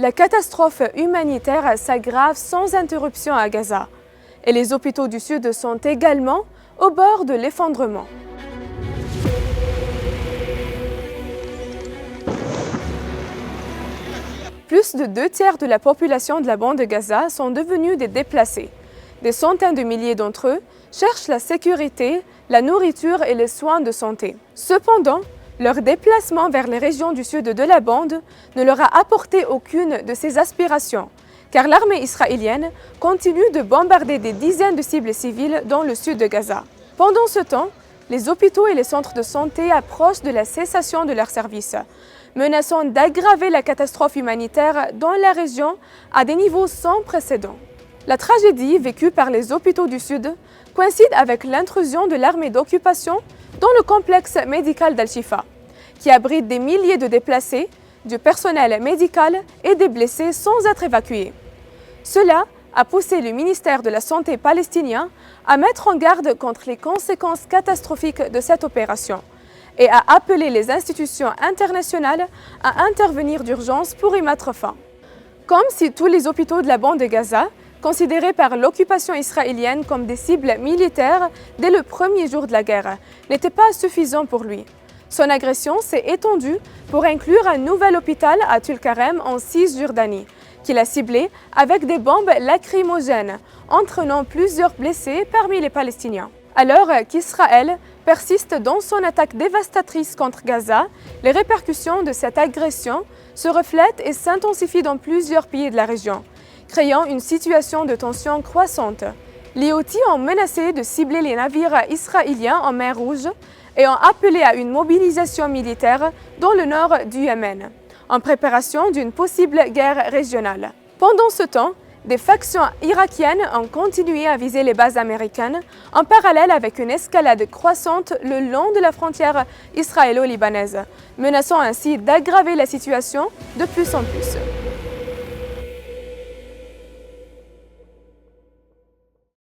La catastrophe humanitaire s'aggrave sans interruption à Gaza et les hôpitaux du Sud sont également au bord de l'effondrement. Plus de 2/3 de la population de la bande de Gaza sont devenus des déplacés. Des centaines de milliers d'entre eux cherchent la sécurité, la nourriture et les soins de santé. Cependant, leur déplacement vers les régions du sud de la bande ne leur a apporté aucune de ces aspirations, car l'armée israélienne continue de bombarder des dizaines de cibles civiles dans le sud de Gaza. Pendant ce temps, les hôpitaux et les centres de santé approchent de la cessation de leurs services, menaçant d'aggraver la catastrophe humanitaire dans la région à des niveaux sans précédent. La tragédie vécue par les hôpitaux du Sud coïncide avec l'intrusion de l'armée d'occupation dans le complexe médical d'Al-Shifa, qui abrite des milliers de déplacés, du personnel médical et des blessés sans être évacués. Cela a poussé le ministère de la Santé palestinien à mettre en garde contre les conséquences catastrophiques de cette opération et à appeler les institutions internationales à intervenir d'urgence pour y mettre fin. Comme si tous les hôpitaux de la bande de Gaza, considérés par l'occupation israélienne comme des cibles militaires dès le premier jour de la guerre, n'étaient pas suffisants pour lui. Son agression s'est étendue pour inclure un nouvel hôpital à Tulkarem en Cisjordanie, qu'il a ciblé avec des bombes lacrymogènes, entraînant plusieurs blessés parmi les Palestiniens. Alors qu'Israël persiste dans son attaque dévastatrice contre Gaza, les répercussions de cette agression se reflètent et s'intensifient dans plusieurs pays de la région, créant une situation de tension croissante. Les Houthis ont menacé de cibler les navires israéliens en mer Rouge et ont appelé à une mobilisation militaire dans le nord du Yémen, en préparation d'une possible guerre régionale. Pendant ce temps, des factions irakiennes ont continué à viser les bases américaines, en parallèle avec une escalade croissante le long de la frontière israélo-libanaise, menaçant ainsi d'aggraver la situation de plus en plus.